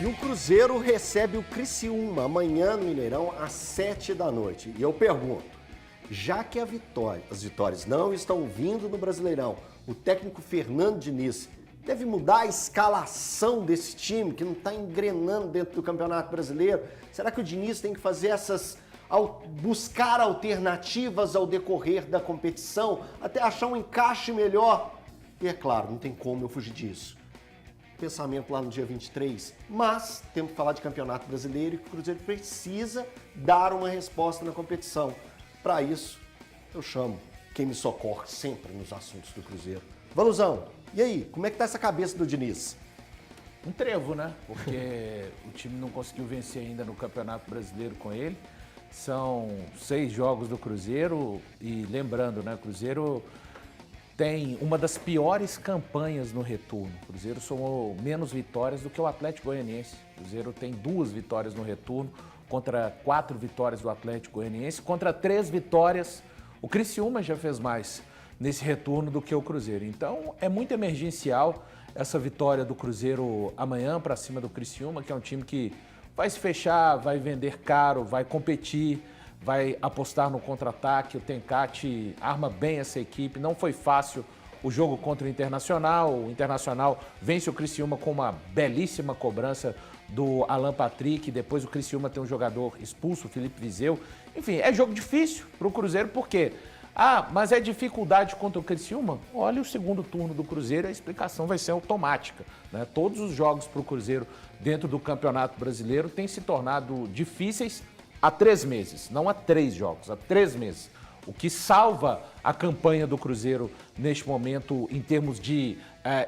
E o Cruzeiro recebe o Criciúma amanhã no Mineirão às 7h. E eu pergunto, já que as vitórias não estão vindo no Brasileirão, o técnico Fernando Diniz deve mudar a escalação desse time que não está engrenando dentro do Campeonato Brasileiro? Será que o Diniz tem que fazer buscar alternativas ao decorrer da competição, até achar um encaixe melhor? E é claro, não tem como eu fugir disso. Pensamento lá no dia 23, mas temos que falar de Campeonato Brasileiro e que o Cruzeiro precisa dar uma resposta na competição. Para isso, eu chamo quem me socorre sempre nos assuntos do Cruzeiro. Valuzão, e aí, como é que tá essa cabeça do Diniz? Um trevo, né? Porque o time não conseguiu vencer ainda no Campeonato Brasileiro com ele. São 6 jogos do Cruzeiro e lembrando, né, o Cruzeiro tem uma das piores campanhas no retorno. O Cruzeiro somou menos vitórias do que o Atlético Goianiense. O Cruzeiro tem 2 vitórias no retorno contra 4 vitórias do Atlético Goianiense, contra 3 vitórias. O Criciúma já fez mais nesse retorno do que o Cruzeiro. Então é muito emergencial essa vitória do Cruzeiro amanhã para cima do Criciúma, que é um time que vai se fechar, vai vender caro, vai competir, vai apostar no contra-ataque. O Tencate arma bem essa equipe. Não foi fácil o jogo contra o Internacional. O Internacional vence o Criciúma com uma belíssima cobrança do Alan Patrick. Depois o Criciúma tem um jogador expulso, o Felipe Viseu. Enfim, é jogo difícil para o Cruzeiro, por quê? Mas é dificuldade contra o Criciúma? Olha o segundo turno do Cruzeiro, a explicação vai ser automática, né? Todos os jogos para o Cruzeiro dentro do Campeonato Brasileiro têm se tornado difíceis há 3 meses, não há 3 jogos, há 3 meses. O que salva a campanha do Cruzeiro neste momento em termos de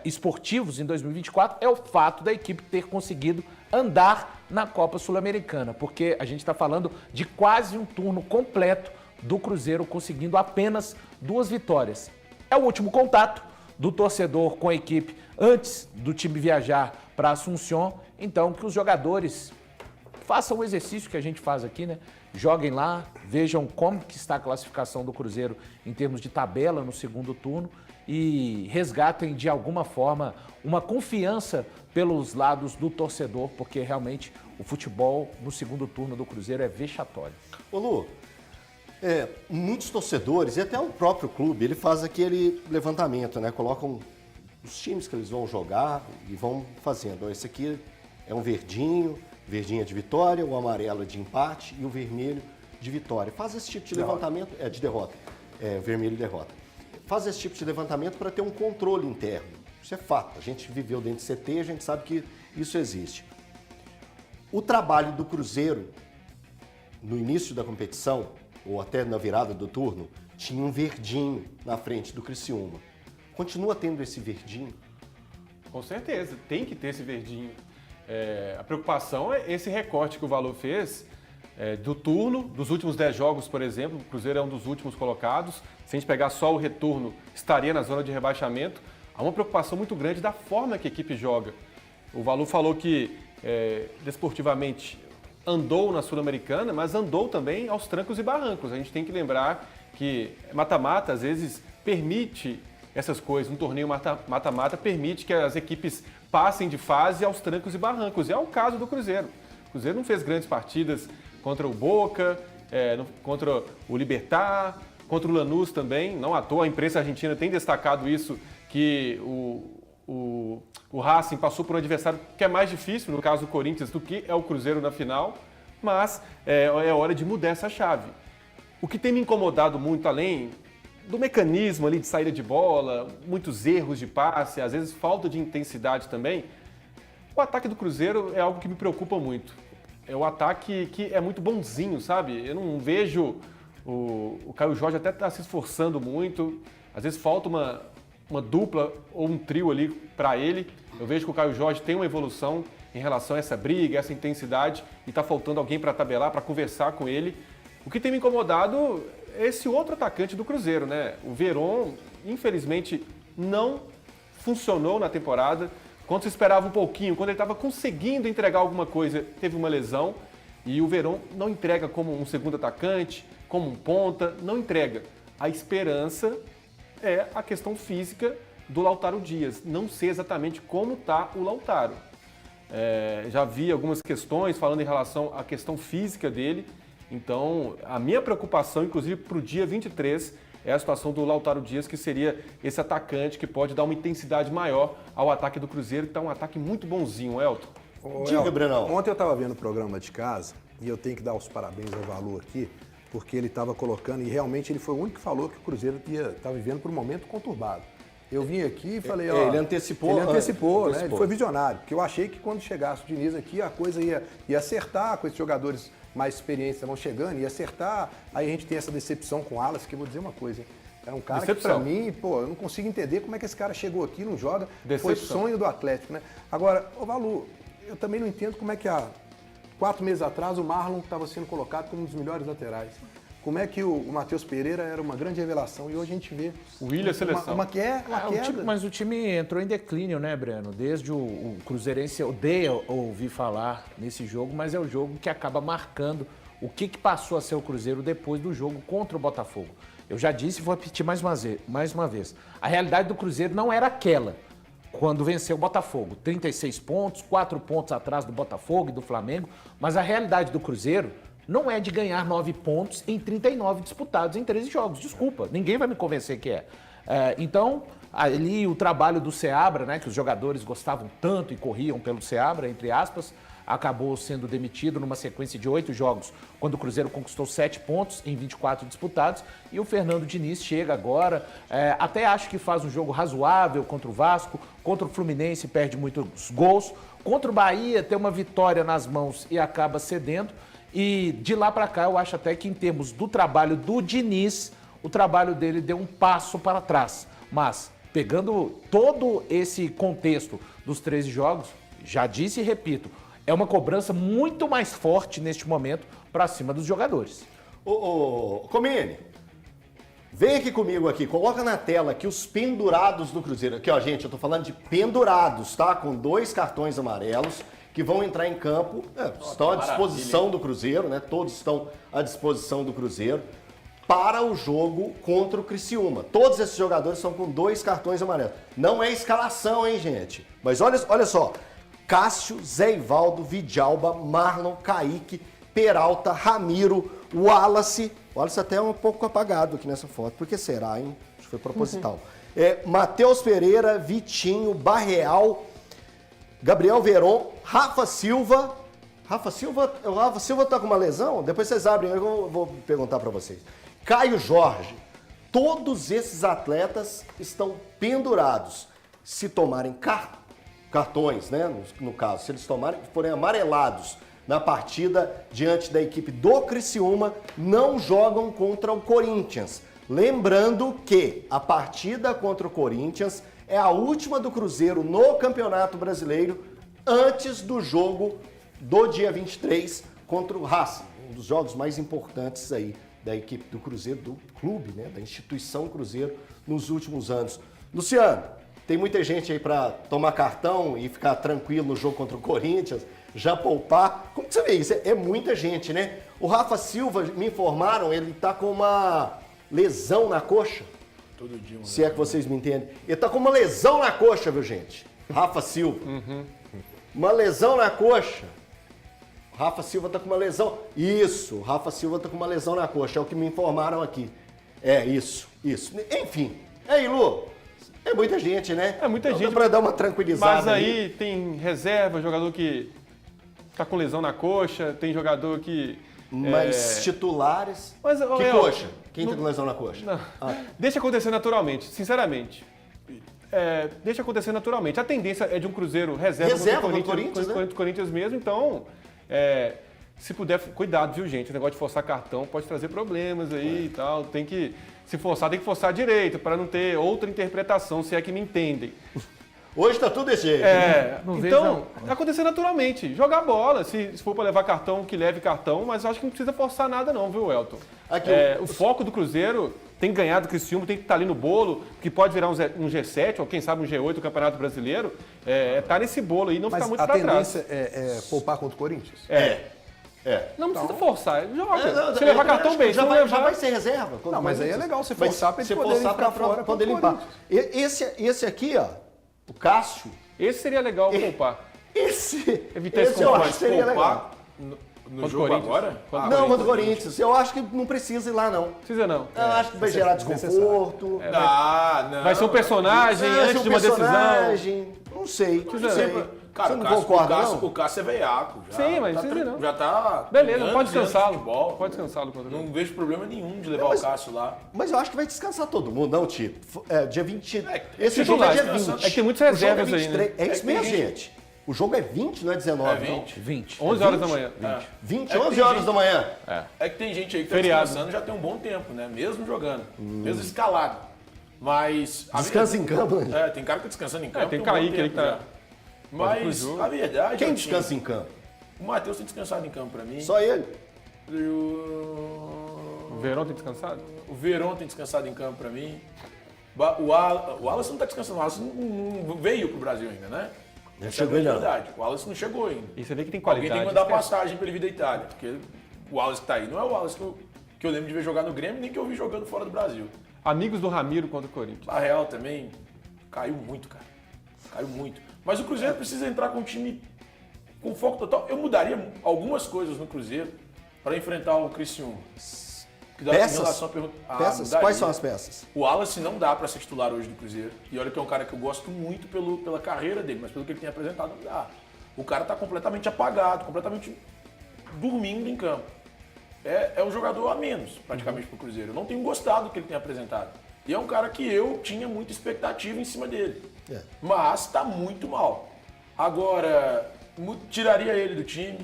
esportivos em 2024 é o fato da equipe ter conseguido andar na Copa Sul-Americana, porque a gente está falando de quase um turno completo do Cruzeiro conseguindo apenas 2 vitórias. É o último contato do torcedor com a equipe antes do time viajar para Assunção, então que os jogadores façam o exercício que a gente faz aqui, né? Joguem lá, vejam como que está a classificação do Cruzeiro em termos de tabela no segundo turno e resgatem de alguma forma uma confiança pelos lados do torcedor, porque realmente o futebol no segundo turno do Cruzeiro é vexatório. Ô Lu, muitos torcedores e até o próprio clube, ele faz aquele levantamento, né? Colocam os times que eles vão jogar e vão fazendo. Esse aqui é um verdinho é de vitória, o amarelo é de empate e o vermelho de vitória. Faz esse tipo de levantamento, de derrota, vermelho derrota. Faz esse tipo de levantamento para ter um controle interno. Isso é fato, a gente viveu dentro de CT, a gente sabe que isso existe. O trabalho do Cruzeiro, no início da competição, ou até na virada do turno, tinha um verdinho na frente do Criciúma. Continua tendo esse verdinho? Com certeza, tem que ter esse verdinho. A preocupação é esse recorte que o Valor fez do turno, dos últimos 10 jogos, por exemplo. O Cruzeiro é um dos últimos colocados. Se a gente pegar só o retorno, estaria na zona de rebaixamento. Há uma preocupação muito grande da forma que a equipe joga. O Valor falou que, desportivamente, andou na Sul-Americana, mas andou também aos trancos e barrancos. A gente tem que lembrar que mata-mata, às vezes, permite essas coisas. Um torneio mata-mata permite que as equipes passem de fase aos trancos e barrancos. E é o caso do Cruzeiro. O Cruzeiro não fez grandes partidas contra o Boca, contra o Libertad, contra o Lanús também. Não à toa, a imprensa argentina tem destacado isso, que o Racing passou por um adversário que é mais difícil, no caso do Corinthians, do que é o Cruzeiro na final. Mas é hora de mudar essa chave. O que tem me incomodado muito, além do mecanismo ali de saída de bola, muitos erros de passe, às vezes falta de intensidade também, o ataque do Cruzeiro é algo que me preocupa muito. É o ataque que é muito bonzinho, sabe? Eu não vejo o Caio Jorge até tá se esforçando muito, às vezes falta uma dupla ou um trio ali para ele. Eu vejo que o Caio Jorge tem uma evolução em relação a essa briga, essa intensidade, e está faltando alguém para tabelar, para conversar com ele. O que tem me incomodado é esse outro atacante do Cruzeiro, né? O Veron, infelizmente, não funcionou na temporada. Quando se esperava um pouquinho, quando ele estava conseguindo entregar alguma coisa, teve uma lesão. E o Veron não entrega como um segundo atacante, como um ponta, não entrega. A esperança é a questão física do Lautaro Dias. Não sei exatamente como está o Lautaro. Já vi algumas questões falando em relação à questão física dele. Então, a minha preocupação, inclusive para o dia 23, é a situação do Lautaro Dias, que seria esse atacante que pode dar uma intensidade maior ao ataque do Cruzeiro, que está um ataque muito bonzinho, Elton. Diga, Brenão. Ontem eu estava vendo o programa de casa e eu tenho que dar os parabéns ao Valu aqui, porque ele estava colocando, e realmente ele foi o único que falou que o Cruzeiro estava vivendo por um momento conturbado. Eu vim aqui e falei, ó... Ele antecipou. Ele antecipou, né? Ele foi visionário, porque eu achei que quando chegasse o Diniz aqui, a coisa ia acertar com esses jogadores mais experientes vão chegando, ia acertar. Aí a gente tem essa decepção com o Wallace, que eu vou dizer uma coisa, hein? É um cara que, pra mim, pô, eu não consigo entender como é que esse cara chegou aqui, não joga. Foi sonho do Atlético, né? Agora, ô Valu, eu também não entendo como é que há 4 meses atrás o Marlon estava sendo colocado como um dos melhores laterais. Como é que o Matheus Pereira era uma grande revelação e hoje a gente vê o Willian seleção. Uma queda. Mas o time entrou em declínio, né, Breno? Desde o Cruzeirense odeia ouvir falar nesse jogo, mas é o jogo que acaba marcando o que passou a ser o Cruzeiro depois do jogo contra o Botafogo. Eu já disse e vou repetir mais uma vez. A realidade do Cruzeiro não era aquela quando venceu o Botafogo. 36 pontos, 4 pontos atrás do Botafogo e do Flamengo, mas a realidade do Cruzeiro não é de ganhar 9 pontos em 39 disputados em 13 jogos. Desculpa, ninguém vai me convencer que é. Então, ali o trabalho do Seabra, né, que os jogadores gostavam tanto e corriam pelo Seabra, entre aspas, acabou sendo demitido numa sequência de 8 jogos, quando o Cruzeiro conquistou 7 pontos em 24 disputados, e o Fernando Diniz chega agora, até acho que faz um jogo razoável contra o Vasco, contra o Fluminense perde muitos gols, contra o Bahia tem uma vitória nas mãos e acaba cedendo, e de lá para cá eu acho até que em termos do trabalho do Diniz, o trabalho dele deu um passo para trás, mas pegando todo esse contexto dos 13 jogos, já disse e repito, é uma cobrança muito mais forte neste momento para cima dos jogadores. Comini, vem aqui comigo aqui, coloca na tela aqui os pendurados do Cruzeiro. Aqui, ó, gente, eu tô falando de pendurados, tá? Com 2 cartões amarelos que vão entrar em campo, estão à disposição do Cruzeiro, né? Todos estão à disposição do Cruzeiro para o jogo contra o Criciúma. Todos esses jogadores estão com 2 cartões amarelos. Não é escalação, hein, gente? Mas olha só. Cássio, Zé Ivaldo, Vidjalba, Marlon, Kaique, Peralta, Ramiro, Wallace. O Wallace até é um pouco apagado aqui nessa foto. Por que será, hein? Acho que foi proposital. Matheus Pereira, Vitinho, Barreal, Gabriel Veron, Rafa Silva. O Rafa Silva tá com uma lesão? Depois vocês abrem, eu vou perguntar para vocês. Caio Jorge. Todos esses atletas estão pendurados. Se tomarem cartões, né? No caso, se eles forem amarelados na partida diante da equipe do Criciúma, não jogam contra o Corinthians. Lembrando que a partida contra o Corinthians é a última do Cruzeiro no Campeonato Brasileiro antes do jogo do dia 23 contra o Racing, um dos jogos mais importantes aí da equipe do Cruzeiro, do clube, né? Da instituição Cruzeiro nos últimos anos. Luciano, tem muita gente aí para tomar cartão e ficar tranquilo no jogo contra o Corinthians, já poupar. Como que você vê isso? É muita gente, né? O Rafa Silva, me informaram, ele tá com uma lesão na coxa. Todo dia. Se é que vocês me entendem. Ele tá com uma lesão na coxa, viu, gente? Rafa Silva. Uma lesão na coxa. O Rafa Silva tá com uma lesão. Isso, o Rafa Silva tá com uma lesão na coxa, é o que me informaram aqui. Isso. Enfim, aí, Lu. É muita gente, né? É muita gente. Para dar uma tranquilizada. Mas aí tem reserva, jogador que tá com lesão na coxa, tem jogador que... Mas titulares... Mas, que coxa? Quem tá com lesão na coxa? Deixa acontecer naturalmente, sinceramente. Deixa acontecer naturalmente. A tendência é de um Cruzeiro reserva contra o Corinthians mesmo, então... se puder, cuidado, viu, gente? O negócio de forçar cartão pode trazer problemas aí e tal. Tem que forçar direito para não ter outra interpretação, se é que me entendem. Hoje tá tudo desse jeito. Então, acontecer naturalmente. Jogar bola. Se for para levar cartão, que leve cartão, mas eu acho que não precisa forçar nada não, viu, Elton? O foco do Cruzeiro tem que ganhar do Criciúma, tem que estar ali no bolo, que pode virar um G7 ou quem sabe um G8 do Campeonato Brasileiro. Tá nesse bolo aí, não ficar muito para trás. Mas a tendência é poupar contra o Corinthians? Não precisa forçar, joga. Se levar cartão bem, já vai ser reserva. Não, mas aí é legal você forçar para ele poder ficar fora quando limpar. Esse aqui, ó, o Cássio. Esse seria legal poupar. Evitar esse eu confronto. acho que seria legal. Poupar no Contra o jogo Corinthians. agora? Não, contra o Corinthians. Eu acho que não precisa ir lá, não. Precisa não. Eu acho que vai gerar desconforto. Não. Vai ser um personagem Vai ser antes um de uma decisão. personagem. Não sei. Não sei. Cara, Você não concorda, não? o Cássio é veiaco. Já, Sim, mas tá precisa não. Já tá. Beleza, anos pode e anos de descansá-lo. futebol. Pode descansá-lo contra o Não Corinthians. vejo problema nenhum de levar Mas- o Cássio lá. Mas eu acho que vai descansar todo mundo, não, Tito? Dia 20. É, Esse jogo é titular, dia 20. é que tem muitas O jogo é reservas aí, né? 23. É isso que tem mesmo, gente. O jogo é 20, não é 19, É não. 20. 20. 11 horas da manhã. 20, É que 11 tem horas gente- da manhã. É que tem gente aí que tá Feriado. descansando já tem um bom tempo, né? Mesmo jogando. Mesmo escalado. Mas. Descansa em campo, né? É, tem cara que tá descansando em campo. tem um bom Kaique aí tempo que tá- já. Mas jogo. a verdade. Quem é o descansa time. em campo? O Matheus tem descansado em campo pra mim. Só ele. E O Verão tem descansado? o Verón tem descansado em campo pra mim. O Wallace não tá descansando. O Wallace não veio pro Brasil ainda, né? Não Essa é a chegou, não. verdade. O Wallace não chegou ainda. E você vê que tem Alguém qualidade. tem que mandar esquece. passagem pra ele vir da Itália. Porque o Wallace que tá aí não é o Wallace que eu lembro de ver jogar no Grêmio, nem que eu vi jogando fora do Brasil. Amigos do Ramiro contra o Corinthians. A Real também caiu muito, cara. Caiu muito. Mas o Cruzeiro precisa entrar com um time com foco total. Eu mudaria algumas coisas no Cruzeiro para enfrentar o Criciúma. Que dá- em Peças? relação à pergunta- Peças? mudaria. Quais são as peças? O Wallace não dá para ser titular hoje do Cruzeiro. E olha que é um cara que eu gosto muito pela carreira dele, mas pelo que ele tem apresentado, não dá. O cara tá completamente apagado, completamente dormindo em campo. É um jogador a menos, praticamente, pro Cruzeiro. Eu não tenho gostado do que ele tem apresentado. E é um cara que eu tinha muita expectativa em cima dele. É. Mas tá muito mal. Agora, tiraria ele do time.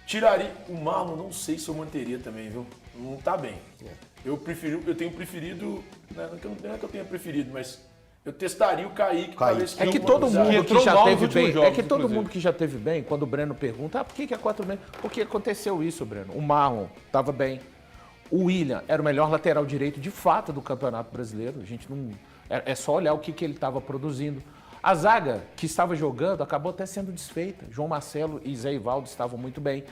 Tiraria. O Marlon, não sei se eu manteria também, viu? Não tá bem. Eu tenho preferido. Não é que eu tenha preferido, mas eu testaria o Kaique para ver se É que tem todo alguma mundo entrou que já mal nos teve últimos bem, jogos é que do todo Cruzeiro. mundo que já teve bem, quando o Breno pergunta, por que é 4 meses? Porque aconteceu isso, Breno. O Marlon estava bem. O William era o melhor lateral direito de fato do Campeonato Brasileiro. A gente não é só olhar o que ele estava produzindo. A zaga que estava jogando acabou até sendo desfeita. João Marcelo e Zé Ivaldo estavam muito bem.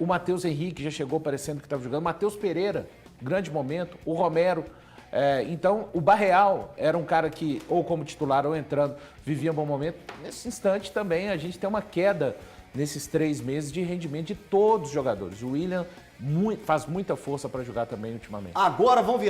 O Matheus Henrique já chegou parecendo que estava jogando. Matheus Pereira, grande momento. O Romero. Então, o Barreal era um cara que, ou como titular ou entrando, vivia um bom momento. Nesse instante também a gente tem uma queda nesses 3 meses de rendimento de todos os jogadores. O William faz muita força para jogar também ultimamente. Agora vão virar.